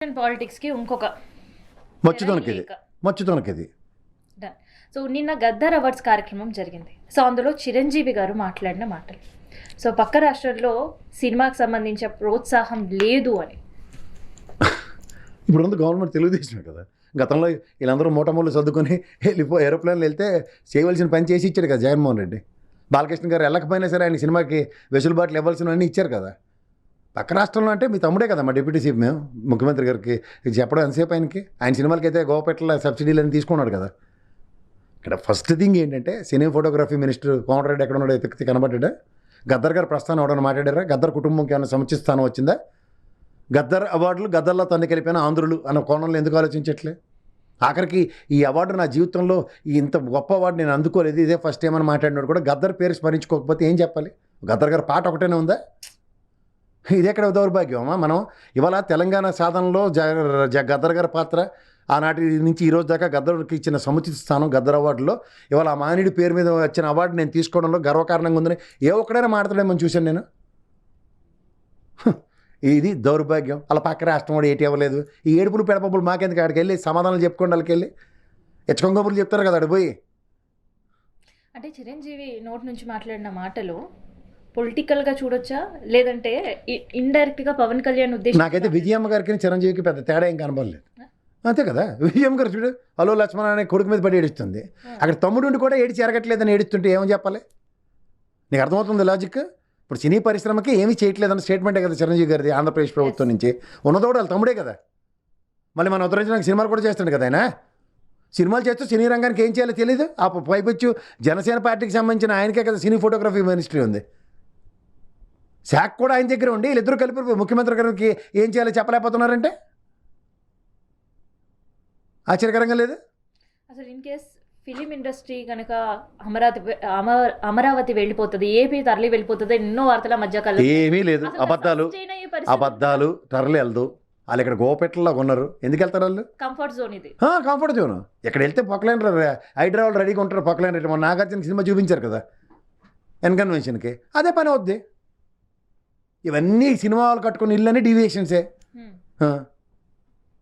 పాలిటిక్స్కి ఇంకొక మచ్చుతోనకిది done. So నిన్న Gaddar awards కార్యక్రమం జరిగింది. సో అందులో చిరంజీవి గారు మాట్లాడిన మాటలు, సో పక్క రాష్ట్రాల్లో సినిమాకి సంబంధించిన ప్రోత్సాహం లేదు అని. ఇప్పుడు గవర్నమెంట్ తెలుగుదేశమే కదా, గతంలో వీళ్ళందరూ మూటమూలు సర్దుకొని ఏరోప్లేన్లు వెళ్తే చేయవలసిన పని చేసి ఇచ్చాడు కదా జగన్మోహన్ రెడ్డి. బాలకృష్ణ గారు వెళ్ళకపోయినా సరే ఆయన సినిమాకి వెసులుబాట్లు ఇవ్వాల్సినవన్నీ ఇచ్చారు కదా. పక్క రాష్ట్రంలో అంటే మీ తమ్ముడే కదా మా డిప్యూటీ సీఎం, మేము ముఖ్యమంత్రి గారికి ఇది చెప్పడం ఎంతసేపు ఆయన సినిమాలకి అయితే గోపెట్ల సబ్సిడీలు తీసుకున్నాడు కదా. ఇక్కడ ఫస్ట్ థింగ్ ఏంటంటే సినీ ఫోటోగ్రఫీ మినిస్టర్ కోమటిరెడ్డి ఎక్కడ ఉన్నాడో ఎత్తికి కనబడ్డా. గద్దర్ గారు ప్రస్థానం అవడం మాట్లాడారా? గద్దర్ కుటుంబంకి ఏమైనా సముచిత స్థానం వచ్చిందా? గద్దర్ అవార్డులు గద్దర్లో తన్నుకెళ్ళిపోయిన ఆంధ్రులు అన్న కోణంలో ఎందుకు ఆలోచించట్లే? ఆఖరికి ఈ అవార్డు నా జీవితంలో ఇంత గొప్ప అవార్డు నేను అందుకోలేదు, ఇదే ఫస్ట్ టైం అని మాట్లాడినాడు కూడా గద్దర్ పేరు స్మరించుకోకపోతే ఏం చెప్పాలి? గద్దర్ గారు పాట ఒకటేనే ఉందా? ఇదెక్కడ దౌర్భాగ్యమా? మనం ఇవాళ తెలంగాణ సాధనలో గద్దర్ గారి పాత్ర ఆనాటి నుంచి ఈ రోజు దాకా గద్దర్కి ఇచ్చిన సముచిత స్థానం గద్దర్ అవార్డులో ఇవాళ ఆ మానవుడి పేరు మీద వచ్చిన అవార్డు నేను తీసుకోవడంలో గర్వకారణంగా ఉందని ఏ ఒక్కడైనా మాట్లాడలేమని చూశాను నేను. ఇది దౌర్భాగ్యం. అలా పక్క రాష్ట్రం కూడా ఏటి అవ్వలేదు. ఈ ఏడుపులు పెడపప్పులు మాకెందుకు? అక్కడికి వెళ్ళి సమాధానాలు చెప్పుకోండి, వాళ్ళకి వెళ్ళి హెచ్చకొంగబులు చెప్తారు కదా అడిపోయి. అంటే చిరంజీవి నోటి నుంచి మాట్లాడిన మాటలు పొలిటికల్గా చూడొచ్చా, లేదంటే ఇండైరెక్ట్గా పవన్ కళ్యాణ్ ఉద్దేశం? నాకైతే విజయమ్మ గారికి చిరంజీవికి పెద్ద తేడా ఏం కనబడలేదు. అంతే కదా, విజయమ్మ గారు చూడు హలో లక్ష్మణ అనే కొడుకు మీద పడి ఏడుస్తుంది. అక్కడ తమ్ముడు కూడా ఏడిచి ఎరగట్లేదని ఏడుస్తుంటే ఏమని చెప్పాలి? నీకు అర్థమవుతుంది లాజిక్? ఇప్పుడు సినీ పరిశ్రమకి ఏమీ చేయట్లేదన్న స్టేట్మెంటే కదా చిరంజీవి గారిది ఆంధ్రప్రదేశ్ ప్రభుత్వం నుంచి. ఉన్నదోడు వాళ్ళ తమ్ముడే కదా. మళ్ళీ మనం ఉత్తరించడానికి సినిమాలు కూడా చేస్తాడు కదా ఆయన. సినిమాలు చేస్తూ సినీ రంగానికి ఏం చేయాలో తెలియదు. ఆ పైపొచ్చు జనసేన పార్టీకి సంబంధించిన ఆయనకే కదా సినీ ఫోటోగ్రఫీ మినిస్ట్రీ ఉంది. శాఖ కూడా ఆయన దగ్గర ఉండి వీళ్ళిద్దరూ కలిపి ముఖ్యమంత్రి గారికి ఏం చేయాలో చెప్పలేకపోతున్నారంటే ఆశ్చర్యకరంగా లేదు? అసలు ఇన్ కేస్ ఫిలిం ఇండస్ట్రీ కనుక అమరావతి వెళ్ళిపోతుంది, ఏపీ తరలి వెళ్ళిపోతుంది, ఎన్నో వార్తల మధ్యకాలం ఏమీ లేదు. అబద్ధాలు తరలి వెళ్దు. వాళ్ళు ఇక్కడ గోపెట్లలో ఉన్నారు, ఎందుకు వెళ్తారు వాళ్ళు? కంఫర్ట్ జోన్ ఇది, కంఫర్ట్ జోన్. ఇక్కడ వెళ్తే పొక్కలైన హైదరాబాద్ రెడీగా ఉంటారు. పొక్కలైన రెడ్డి మన నాగార్జున సినిమా చూపించారు కదా ఎన్కన్వెన్షన్కి, అదే పని అవుద్ది. ఇవన్నీ సినిమాలు కట్టుకుని ఇళ్ళని డీవియేషన్సే.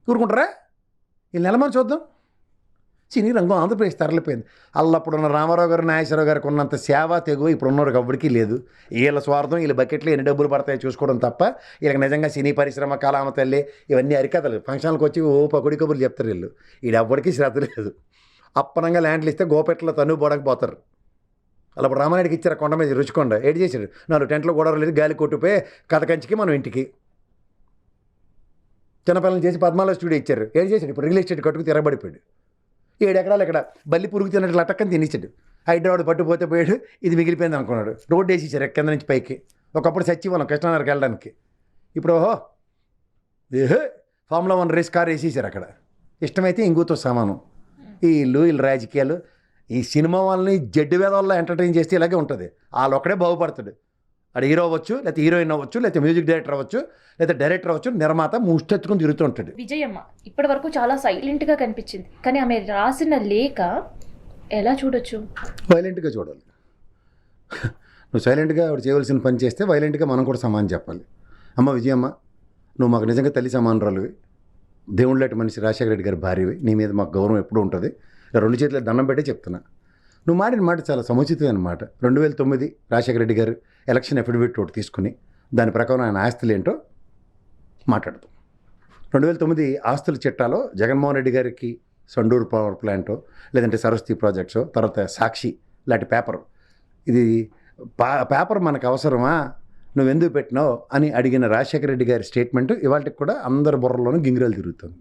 ఊరుకుంటారా? ఈ నెల మనం చూద్దాం. సినీ రంగం ఆంధ్రప్రదేశ్ తరలిపోయింది. అల్లప్పుడున్న రామారావు గారు నాగేశ్వరరావు గారికి ఉన్నంత సేవ తెగు ఇప్పుడు ఉన్నవారికి ఎవ్వడికి లేదు. వీళ్ళ స్వార్థం, వీళ్ళ బకెట్లో ఎన్ని డబ్బులు పడతాయో చూసుకోవడం తప్ప వీళ్ళకి నిజంగా సినీ పరిశ్రమ కళామ తల్లి ఇవన్నీ అరికథలు ఫంక్షన్లకు వచ్చి పకుడి కబుర్లు చెప్తారు వీళ్ళు. వీడెవ్వడికి శ్రద్ధ లేదు. అప్పనంగా ల్యాండ్లు ఇస్తే గోపెట్లో తన్ను పోడకపోతారు. అలా ఇప్పుడు రామారెడ్డికి ఇచ్చారు కొండ మీద రుచికొండ. ఏడు చేశాడు, 4 టెంట్లో గొడవలు లేదు, గాలి కొట్టుపోయి కథ కంచికి మనం ఇంటికి చిన్నపిల్లలు చేసి పద్మాల స్టూడియో ఇచ్చారు. ఏడు చేశాడు, ఇప్పుడు రియల్ ఎస్టేట్ కట్టుకు తిరగబడిపోయాడు. 7 ఎకరాలు ఇక్కడ బల్లి పురుగు తిన్నట్లు అట్టక్కని తినేసాడు. హైదరాబాద్ పట్టుపోతే పోయాడు, ఇది మిగిలిపోయింది అనుకున్నాడు. రోడ్డు వేసేసారు కింద నుంచి పైకి. ఒకప్పుడు సచివాలయం కృష్ణానగర్కి వెళ్ళడానికి. ఇప్పుడు ఫార్ములా 1 రేస్ కార్ వేసేసారు అక్కడ. ఇష్టమైతే ఇంగుతో సమానం. వీళ్ళ రాజకీయాలు, ఈ సినిమా వాళ్ళని జడ్డు వేద వల్ల ఎంటర్టైన్ చేస్తే ఇలాగే ఉంటుంది. వాళ్ళు ఒక్కడే బాగుపడతాడు. అక్కడ హీరో అవ్వచ్చు, లేకపోతే హీరోయిన్ అవ్వచ్చు, లేకపోతే మ్యూజిక్ డైరెక్టర్ అవ్వచ్చు, లేదా డైరెక్టర్ అవ్వచ్చు, నిర్మాత ముష్టెత్తుకుని తిరుగుతుంటాడు. విజయమ్మ ఇప్పటి వరకు చాలా సైలెంట్గా కనిపించింది, కానీ ఆమె రాసిన లేఖ ఎలా చూడొచ్చు? వైలెంట్గా చూడాలి. నువ్వు సైలెంట్గా ఆవిడ చేయవలసిన పని చేస్తే వైలెంట్గా మనం కూడా సమానం చెప్పాలి. అమ్మ విజయమ్మ, నువ్వు మాకు నిజంగా తల్లి సమానరాలువి, దేవుళ్ళటి మనిషి రాజశేఖర రెడ్డి గారి భార్యవి, నీ మీద మాకు గౌరవం ఎప్పుడూ ఉంటుంది. 2 చేతుల దండం పెట్టే చెప్తున్నా. నువ్వు మాడిన మాట చాలా సముచితమైన మాట. 2009 రాజశేఖర రెడ్డి గారు ఎలక్షన్ అఫిడవిట్ ఒకటి తీసుకుని దాని ప్రకారం ఆయన ఆస్తులు ఏంటో మాట్లాడుతాం. 2009 ఆస్తుల చట్టాలో జగన్మోహన్ రెడ్డి గారికి సండూరు పవర్ ప్లాంటో, లేదంటే సరస్వతి ప్రాజెక్ట్సో, తర్వాత సాక్షి లాంటి పేపర్, ఇది పేపర్ మనకు అవసరమా, నువ్వెందుకు పెట్టినావు అని అడిగిన రాజశేఖర రెడ్డి గారి స్టేట్మెంట్ ఇవాళకి కూడా అందరి బుర్రలోనూ గింగిరాలు తిరుగుతుంది.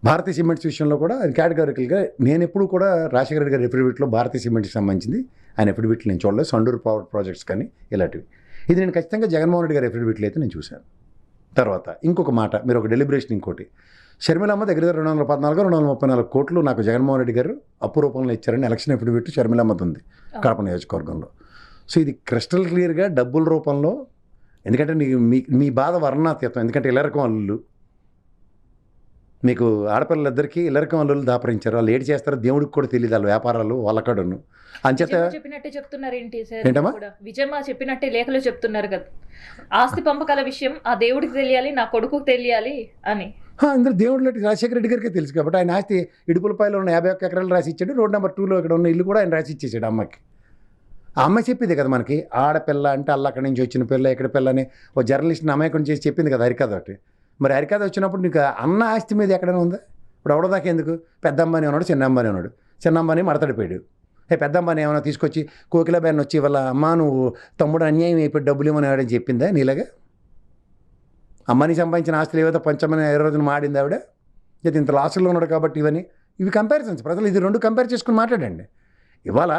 భారతీయ సిమెంట్స్ విషయంలో కూడా అది కేటగారికల్గా నేను ఎప్పుడు కూడా రాజశేఖర రెడ్డి గారి ఎఫిడవిట్లో భారతీయ సిమెంట్కి సంబంధించింది ఆయన ఎఫిడవిట్లు నేను చూడలేదు. సండూరు పవర్ ప్రాజెక్ట్స్ కానీ ఇలాంటివి. ఇది నేను ఖచ్చితంగా జగన్మోహన్ రెడ్డి గారి ఎఫిడవిట్లు అయితే నేను చూశాను. తర్వాత ఇంకొక మాట, మీరు ఒక డెలిబరేషన్ ఇంకోటి, షర్మిలమ్మ దగ్గర 214-234 కోట్లు నాకు జగన్మోహన్ రెడ్డి గారు అప్పు రూపంలో ఇచ్చారని ఎలక్షన్ ఎఫిడవిట్ షర్మిలమ్మది ఉంది కడప నియోజకవర్గంలో. సో ఇది క్రిస్టల్ క్లియర్గా డబ్బుల రూపంలో. ఎందుకంటే మీ బాధ వర్ణాతీతం. ఎందుకంటే ఇలా రకం అల్లు మీకు ఆడపిల్లలిద్దరికీ ఇల్లరికం అల్లులు దాపరించారు. వాళ్ళు ఏడు చేస్తారో దేవుడికి కూడా తెలియదు, వాళ్ళ వ్యాపారాలు వాళ్ళకడును. అంచేత విజయమ్మ చెప్పినట్టే చెప్తున్నారు ఏంటి సార్? ఏంటమ్మా? కూడా విజయమ్మ చెప్పినట్టే లేఖలో చెప్తున్నారు కదా, ఆస్తి పంపకాల విషయం ఆ దేవుడికి తెలియాలి, నా కొడుకుకి తెలియాలి అని. ఇందులో దేవుడు రాజశేఖర రెడ్డి గారికి తెలుసు కాబట్టి ఆయన ఆస్తి ఇడుపులపాయలో ఉన్న 51 ఎకరాలు రాసి ఇచ్చాడు. రోడ్ నెంబర్ 2లో ఇక్కడ ఉన్న ఇల్లు కూడా ఆయన రాసి ఇచ్చేసాడు అమ్మకి. ఆ అమ్మాయి చెప్పింది కదా మనకి, ఆడపిల్ల అంటే అక్కడి నుంచి వచ్చిన పిల్ల ఎక్కడ పిల్ల అని ఓ జర్నలిస్ట్ని అమాయకం చేసి చెప్పింది కదా హరికథ ఒకటి. మరి హరికథ వచ్చినప్పుడు నీకు అన్న ఆస్తి మీద ఎక్కడైనా ఉందా? ఇప్పుడు ఎవడదాకా ఎందుకు? పెద్ద అంబానీ ఉన్నాడు, చిన్న అంబానీ ఉన్నాడు. చిన్న అంబానీ మడతడిపోయాడు. పెద్ద అంబానీ ఏమైనా తీసుకొచ్చి కోకిలాబేన్ వచ్చి వాళ్ళ అమ్మ నువ్వు తమ్ముడు అన్యాయం అయిపోయి డబ్బులు ఇవ్వని ఆవిడని చెప్పిందా నీలాగా? అమ్మని సంపాదించిన ఆస్తులు ఏవైతే పంచమని 20 రోజులు మాడింది ఆవిడ. ఇంత లాసుల్లో ఉన్నాడు కాబట్టి ఇవి కంపారిజన్స్. ప్రజలు ఇది రెండు కంపేర్ చేసుకుని మాట్లాడండి. ఇవాళ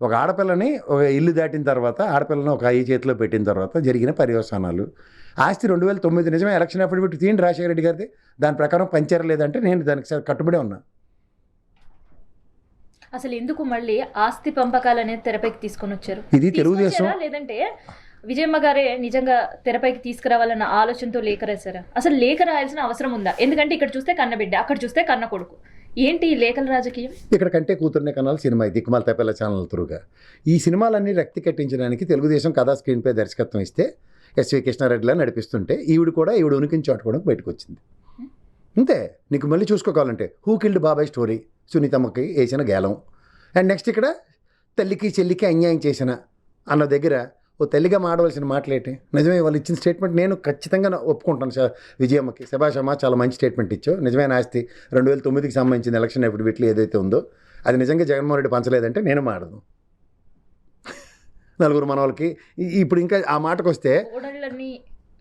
ఒక ఆడపిల్లని ఒక ఇల్లు దాటిన తర్వాత, ఆడపిల్లని ఒక ఈ చేతిలో పెట్టిన తర్వాత జరిగిన పర్యవసానాలు. ఆస్తి 2009 నిజమే ఎలక్షన్ అఫిడవిట్ తీయండి రాజశేఖర రెడ్డి గారిది, దాని ప్రకారం పంచారలేదంటే నేను దానికి కట్టుబడే ఉన్నా. అసలు ఎందుకు మళ్ళీ ఆస్తి పంపకాలు అనేది తెరపైకి తీసుకొని వచ్చారు? ఇది తెలుగుదేశం లేదంటే విజయమ్మ గారే నిజంగా తెరపైకి తీసుకురావాలన్న ఆలోచనతో లేఖ రాశారా? అసలు లేఖ రాయాల్సిన అవసరం ఉందా? ఎందుకంటే ఇక్కడ చూస్తే కన్నబిడ్డ, అక్కడ చూస్తే కన్న కొడుకు. ఏంటి ఈ లేఖల రాజకీయం? ఇక్కడ కంటే కూతుర్నే కనాలి సినిమా, దిక్కుమాల తప్పేల ఛానల్ త్రూగా ఈ సినిమాలన్నీ రక్తి కట్టించడానికి తెలుగుదేశం కథా స్క్రీన్పై దర్శకత్వం ఇస్తే ఎస్వి కృష్ణారెడ్డిలా నడిపిస్తుంటే ఈవిడ ఉనికిని చాటుకోవడానికి బయటకు వచ్చింది. అంతే. నీకు మళ్ళీ చూసుకోవాలంటే హూ కిల్డ్ బాబాయ్ స్టోరీ, సునీతమ్మకి వేసిన గేలం. అండ్ నెక్స్ట్ ఇక్కడ తల్లికి చెల్లికి అన్యాయం చేసిన అన్న దగ్గర ఓ తల్లిగా మాడవలసిన మాటలేంటి? నిజమే, వాళ్ళు ఇచ్చిన స్టేట్మెంట్ నేను ఖచ్చితంగా ఒప్పుకుంటాను. విజయమ్మకి శభాషమ్మ, చాలా మంచి స్టేట్మెంట్ ఇచ్చావు. నిజమైన ఆస్తి 2009కి సంబంధించిన ఎలక్షన్ అఫిడవిట్లు ఏదైతే ఉందో అది నిజంగా జగన్మోహన్ రెడ్డి పంచలేదంటే నేను మాడదు. నలుగురు మనవాళ్ళకి ఇప్పుడు ఇంకా ఆ మాటకు వస్తే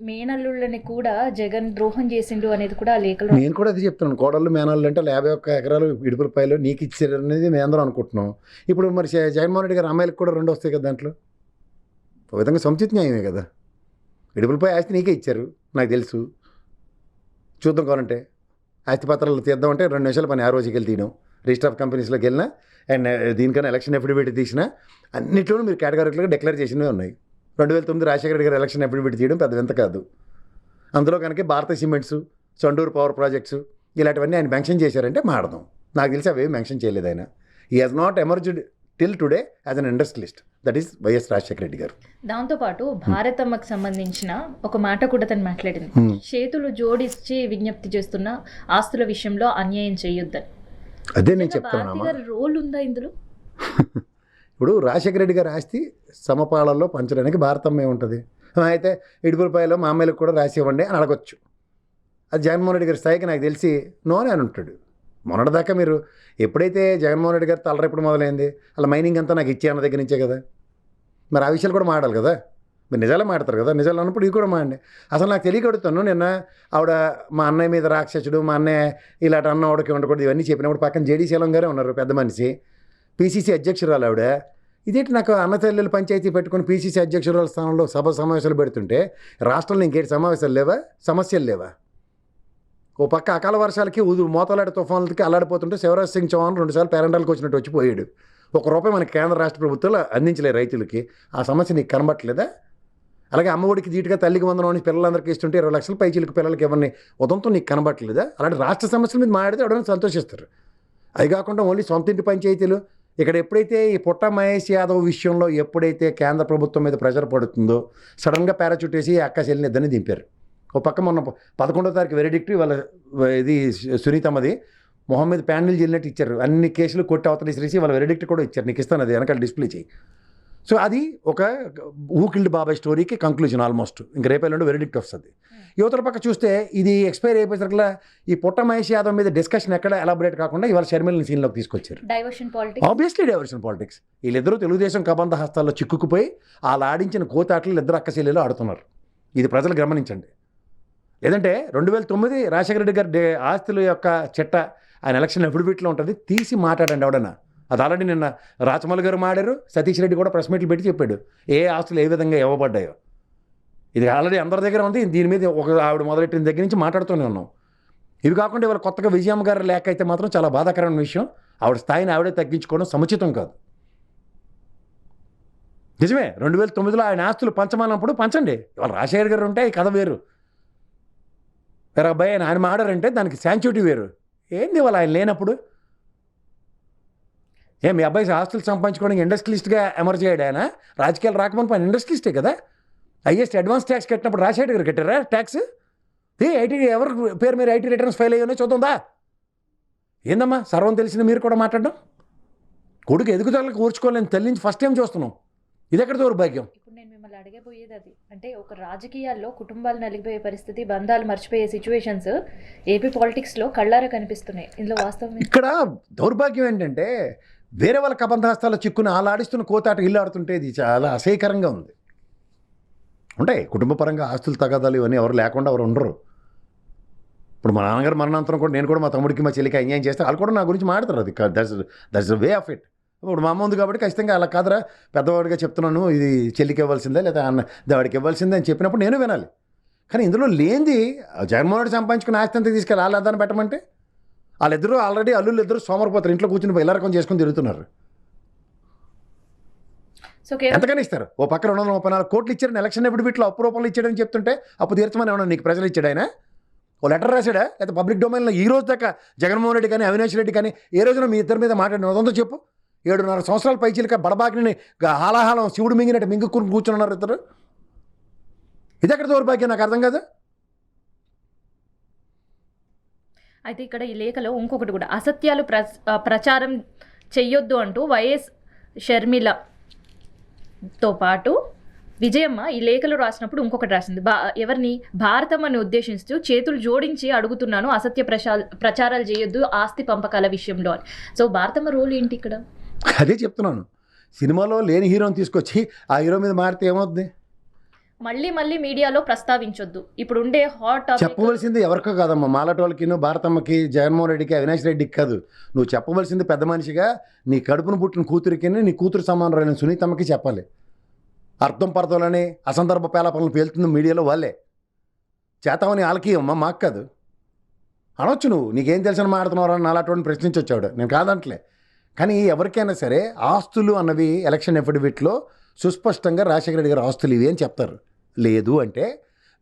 మేనల్లుళ్ళని కూడా జగన్ ద్రోహం చేసిండు అనేది కూడా ఆ లేఖలో. నేను కూడా అది చెప్తున్నాను. కోడళ్ళు మేనల్లు అంటే 51 ఎకరాలు ఇడుపులపాయలు నీకు ఇచ్చారు అనేది మేము అందరం అనుకుంటున్నాం. ఇప్పుడు మరి జగన్మోహన్ రెడ్డి గారు అమ్మాయిలకు కూడా 2 వస్తాయి కదా, దాంట్లో ఒక విధంగా సముచిత న్యాయమే కదా. ఇడుపులపై ఆస్తి నీకే ఇచ్చారు, నాకు తెలుసు. చూద్దాం కావాలంటే ఆస్తి పత్రాలు తీద్దామంటే 2 నిమిషాల పని. ఆ రోజుకి వెళ్ళి తీయడం, రిజిస్టర్ ఆఫ్ కంపెనీస్లోకి వెళ్ళినా అండ్ దీనికన్నా ఎలక్షన్ అఫిడవిట్ తీసినా అన్నింటిలోనూ మీరు కేటగారికలుగా డిక్లేర్ చేసినవి ఉన్నాయి. 2009 రాజశేఖర రెడ్డి గారు ఎలక్షన్ అఫిడవిట్ తీయడం పెద్ద వింత కాదు. అందులో కనుక భారత సిమెంట్స్, చండూరు పవర్ ప్రాజెక్ట్స్ ఇలాంటివన్నీ ఆయన మెన్షన్ చేశారంటే మాడదాం. నాకు తెలిసి అవేవి మెన్షన్ చేయలేదు ఆయన. He has not emerged till today as an industrialist, that is YS Rajasekhara Reddy గారు. దాంతోపాటు భారతమ్మకు సంబంధించిన ఒక మాట కూడా తను మాట్లాడింది, చేతులు జోడించి విజ్ఞప్తి చేస్తున్న ఆస్తుల విషయంలో అన్యాయం చేయొద్దని. అదే నేను చెప్తున్నా. రోల్ ఉందా ఇందులో? ఇప్పుడు రాజశేఖర రెడ్డి గారి ఆస్తి సమపాళల్లో పంచడానికి భారతమ్మ ఏముంటుంది? అయితే ఇడుపులపాయలో మా అమ్మాయిలకు కూడా రాసి ఇవ్వండి అని అడగొచ్చు. అది జగన్మోహన్ రెడ్డి గారి స్థాయికి నాకు తెలిసి నోనే అని ఉంటాడు. మొన్నటిదాకా మీరు ఎప్పుడైతే జగన్మోహన్ రెడ్డి గారి తలరెప్పుడు మొదలైంది, అలా మైనింగ్ అంతా నాకు ఇచ్చే అన్న దగ్గర నుంచే కదా. మరి ఆ విషయాలు కూడా మాడాలి కదా. మీరు నిజాలే మాడతారు కదా, నిజాలు అన్నప్పుడు ఇది కూడా మాడండి. అసలు నాకు తెలియకడుతాను. నిన్న ఆవిడ మా అన్నయ్య మీద రాక్షసుడు, మా అన్నయ్య ఇలాంటి అన్న ఆవిడకి ఉండకూడదు ఇవన్నీ చెప్పినప్పుడు పక్కన జేడీ శీలం గారే ఉన్నారు, పెద్ద మనిషి, పీసీసీ అధ్యక్షురాలు ఆవిడ. ఇదేంటి నాకు అన్న తల్లులు పంచాయతీ పెట్టుకుని పీసీసీ అధ్యక్షురాల స్థానంలో సభ సమావేశాలు పెడుతుంటే రాష్ట్రంలో ఇంకేటి సమావేశాలు లేవా, సమస్యలు లేవా? ఓ పక్క అకాల వర్షాలకి మోతలాడి తుఫానులకి అల్లాడిపోతుంటే శివరాజ్ సింగ్ చౌహాన్ 2 సార్లు పేరంటాలకు వచ్చినట్టు వచ్చిపోయాడు. ₹1 మనకి కేంద్ర రాష్ట్ర ప్రభుత్వాలు అందించలే రైతులకి. ఆ సమస్య నీకు కనబట్టలేదా? అలాగే అమ్మఒడికి జీటుగా తల్లికి వందనం అని పిల్లలందరికీ ఇస్తుంటే 20 లక్షల పైచీలకు పిల్లలకి ఎవరిని ఉదంతో నీకు కనబట్టలేదా? అలాంటి రాష్ట్ర సమస్యల మీద మాట్లాడితే ఎవరైనా సంతోషిస్తారు. అది కాకుండా ఓన్లీ సొంత ఇంటి పంచాయతీలు. ఇక్కడ ఎప్పుడైతే ఈ పుట్ట మహేష్ యాదవ్ విషయంలో ఎప్పుడైతే కేంద్ర ప్రభుత్వం మీద ప్రెషర్ పడుతుందో సడన్గా పారాచూట్ వేసి అక్క చెల్లిని ఇద్దరిని దింపారు. ఓ పక్క మొన్న 11వ తారీఖు వెరిడిక్ట్ వాళ్ళ ఇది సునీతమ్మది మొహం మీద ప్యానెల్ జిల్లినట్టు ఇచ్చారు. అన్ని కేసులు కొట్టి అవతల ఇసిరేసి వాళ్ళ వెరిడిక్ట్ కూడా ఇచ్చారు. నీకు ఇస్తాను, అది వెనకాల డిస్ప్లే చేయి. సో అది ఒక హూ కిల్డ్ బాబాయ్ స్టోరీకి కంక్లూజన్ ఆల్మోస్ట్. ఇంక రేపేళ్ళండి వెరిడిక్ట్ వస్తుంది. యువతల పక్క చూస్తే ఇది ఎక్స్పైర్ అయిపోయేసరికల్లా ఈ పుట్ట మహేష్ యాదవ్ మీద డిస్కషన్ ఎక్కడ ఎలాబరేట్ కాకుండా ఇవాళ షర్మిలని సీన్లోకి తీసుకొచ్చారు. Obviously diversion politics. వీళ్ళిద్దరూ తెలుగుదేశం కబంధ హస్తాల్లో చిక్కుకుపోయి వాళ్ళు ఆడించిన కోతాటలు ఇద్దరు అక్కశైలిలో ఆడుతున్నారు. ఇది ప్రజలు గమనించండి. లేదంటే 2009 రాజశేఖర రెడ్డి గారి ఆస్తుల యొక్క చిట్ట ఆయన ఎలక్షన్ అఫిడవిట్లో ఉంటుంది, తీసి మాట్లాడండి ఎవడన్నా. అది ఆల్రెడీ నిన్న రాచమల్లి గారు మాడారు, సతీష్ రెడ్డి కూడా ప్రెస్ మీట్లు పెట్టి చెప్పాడు ఏ ఆస్తులు ఏ విధంగా ఇవ్వబడ్డాయో. ఇది ఆల్రెడీ అందరి దగ్గర ఉంది. దీని మీద ఒక ఆవిడ మొదలెట్టిన దగ్గర నుంచి మాట్లాడుతూనే ఉన్నాం. ఇవి కాకుండా ఇవాళ కొత్తగా విజయమ్మ గారు లేక అయితే మాత్రం చాలా బాధాకరమైన విషయం. ఆవిడ స్థాయిని ఆవిడే తగ్గించుకోవడం సముచితం కాదు. నిజమే, 2009లో ఆయన ఆస్తులు పంచమన్నప్పుడు పంచండి. ఇవాళ రాజశేఖర్ గారు ఉంటే ఈ కథ వేరు. వేరే అబ్బాయి ఆయన మాడారంటే దానికి శాంచుటీ వేరు. ఏంది వాళ్ళు ఆయన లేనప్పుడు? మీ అబ్బాయి ఆస్తులు సంపాదించుకోవడానికి ఇండస్ట్రియలిస్ట్గా ఎమర్జ్ అయ్యాడు ఆయన. రాజకీయాలు రాకముందు ఆయన ఇండస్ట్రియలిస్టే కదా. హైయెస్ట్ అడ్వాన్స్ ట్యాక్స్ కట్టినప్పుడు రాజశేఖర్ గారు కట్టారా ట్యాక్స్? ఐటీ ఎవరి పేరు మీరు ఐటీ రిటర్న్స్ ఫైల్ అయ్యానో చూద్దా? ఏందమ్మా సర్వం తెలిసింది మీరు కూడా మాట్లాడడం? కొడుకు ఎదుగుదలకు కూర్చుకోలేని తల్లి నుంచి ఫస్ట్ టైం చూస్తున్నాం. ఇది ఎక్కడ దౌర్భాగ్యం? ఇప్పుడు నేను మిమ్మల్ని అడగబోయేది అది. అంటే ఒక రాజకీయాల్లో కుటుంబాలు నలిగిపోయే పరిస్థితి, బంధాలు మర్చిపోయే సిచ్యువేషన్స్ ఏపీ పాలిటిక్స్లో కళ్ళారా కనిపిస్తున్నాయి. ఇందులో వాస్తవం ఇక్కడ దౌర్భాగ్యం ఏంటంటే వేరే వాళ్ళ కబంధాస్తాలో చిక్కుని ఆలాడిస్తున్న కోతాట ఇల్లు ఆడుతుంటే ఇది చాలా అసహ్యకరంగా ఉంది. ఉంటాయి కుటుంబ పరంగా ఆస్తులు తగాదాలు ఇవన్నీ ఎవరు లేకుండా ఎవరు ఉండరు. ఇప్పుడు మా నాన్నగారు మరణాంతరం కూడా నేను కూడా మా తమ్ముడికి మా చెల్లికి అన్యాయం చేస్తే వాళ్ళు కూడా నా గురించి మాడతారు. అది దట్స్ వే ఆఫ్ ఇట్. ఇప్పుడు మా అమ్మ ఉంది కాబట్టి ఖచ్చితంగా అలా కాదురా, పెద్దవాడిగా చెప్తున్నాను, ఇది చెల్లికి ఇవ్వాల్సిందే లేదా వాడికి ఇవ్వాల్సిందే అని చెప్పినప్పుడు నేను వినాలి. కానీ ఇందులో లేనిది జగన్మోహన్ రెడ్డి సంపాదించుకుని ఆస్తి అంతా తీసుకెళ్ళి వాళ్ళ అదాన్ని పెట్టమంటే వాళ్ళిద్దరూ ఆల్రెడీ అల్లుళ్ళు ఇద్దరు సోమరిపోతారు, ఇంట్లో కూర్చుని ఇలా రకం చేసుకుని తిరుగుతున్నారు. ఎంతకని ఇస్తారు? ఓ పక్క 234 కోట్లు ఇచ్చారని ఎలక్షన్ ఎఫిడవిట్లో అప్పు రూపంలో ఇచ్చాడని చెప్తుంటే అప్పు తీర్చమని ఏమన్నా నీకు ప్రజలు ఇచ్చాడు ఆయన? ఓ లెటర్ రాశాడా? లేదా పబ్లిక్ డొమైన్లో ఈ రోజు దాకా జగన్మోహన్ రెడ్డి కానీ అవినాష్ రెడ్డి కానీ ఏ రోజున మీ ఇద్దరి మీద మాట్లాడిన ఉదంతో చెప్పు. 7.5 సంవత్సరాల పైచీలక బడబాకిని హాలాహాలం శివుడు మింగినట్టు మింగుకుని కూర్చున్నారు ఇద్దరు. ఇది ఎక్కడ దౌర్భాగ్యం నాకు అర్థం కాదు. అయితే ఇక్కడ ఈ లేఖలో ఇంకొకటి కూడా, అసత్యాలు ప్రచారం చెయ్యొద్దు అంటూ వైఎస్ షర్మిలతో పాటు విజయమ్మ ఈ లేఖలు రాసినప్పుడు ఇంకొకటి రాసింది. ఎవరిని? భారతమ్మని ఉద్దేశిస్తూ చేతులు జోడించి అడుగుతున్నాను, అసత్య ప్రచారాలు చేయొద్దు ఆస్తి పంపకాల విషయంలో అని. సో భారతమ్మ రోల్ ఏంటి ఇక్కడ? అదే చెప్తున్నాను. సినిమాలో లేని హీరోని తీసుకొచ్చి ఆ హీరో మీద మారితే ఏమవుద్ది? మళ్ళీ మళ్ళీ మీడియాలో ప్రస్తావించొద్దు. ఇప్పుడు ఉండే హాట్ చెప్పవలసింది ఎవరికో కాదమ్మా, మాలాటోళ్ళకి, భారతమ్మకి, జగన్మోహన్ రెడ్డికి, అవినాష్ రెడ్డికి కాదు. నువ్వు చెప్పవలసింది పెద్ద మనిషిగా నీ కడుపును పుట్టిన కూతురికి, నీ కూతురు సమానరైన సునీతమ్మకి చెప్పాలి. అర్థం పరదలని అసందర్భ పేలాపనలు పేలుతుంది మీడియాలో వాళ్ళే. చేతామని వాళ్ళకి అమ్మ మాకు కాదు అనొచ్చు. నువ్వు నీకేం తెలిసిన మాట్లాడుతున్నావు అని అలాంటి ప్రశ్నించొచ్చాడు, నేను కాదంటలే. కానీ ఎవరికైనా సరే ఆస్తులు అన్నవి ఎలక్షన్ ఎఫిడవిట్లో సుస్పష్టంగా రాజశేఖర రెడ్డి గారు ఆస్తులు ఇవి అని చెప్తారు. లేదు అంటే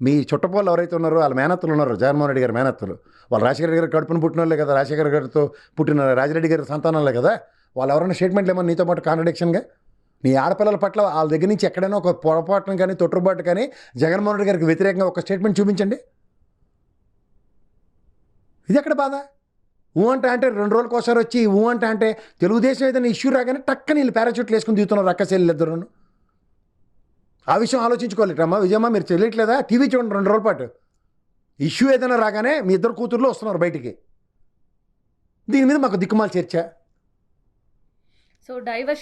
మీ చుట్టపోళ్ళు ఎవరైతే ఉన్నారో వాళ్ళ మేనత్తలు ఉన్నారు, జగన్మోహన్ రెడ్డి గారి మేనత్తలు, వాళ్ళు రాజశేఖర రెడ్డి గారు కడుపున పుట్టిన వాళ్ళే కదా, రాజశేఖర గారితో పుట్టిన రాజిరెడ్డి గారి సంతానాలే కదా. వాళ్ళు ఎవరైనా స్టేట్మెంట్లు ఏమన్నా నీతో పాటు కాంట్రడిక్షన్గా నీ ఆడపిల్లల పట్ల వాళ్ళ దగ్గర నుంచి ఎక్కడైనా ఒక పొరపాటును కానీ తొట్టుబాటు కానీ జగన్మోహన్ రెడ్డి గారికి వ్యతిరేకంగా ఒక స్టేట్మెంట్ చూపించండి. ఇది ఎక్కడ బాధ? అంటే 2 రోజులకు ఒకసారి వచ్చి అంటే తెలుగుదేశం ఏదైనా ఇష్యూ రాగానే టక్కని వీళ్ళు పారాచూట్లు వేసుకుని దిగుతున్నారు అక్కచెల్లి ఇద్దరు. ఆ విషయం ఆలోచించుకోలేటమ్మా. విజయమ్మ మీరు తెలియట్లేదా? టీవీ చూడండి 2 రోజుల పాటు. ఇష్యూ ఏదైనా రాగానే మీ ఇద్దరు కూతుర్లు వస్తున్నారు బయటికి. దీని మీద మాకు దిక్కుమాల చర్చ. So diversion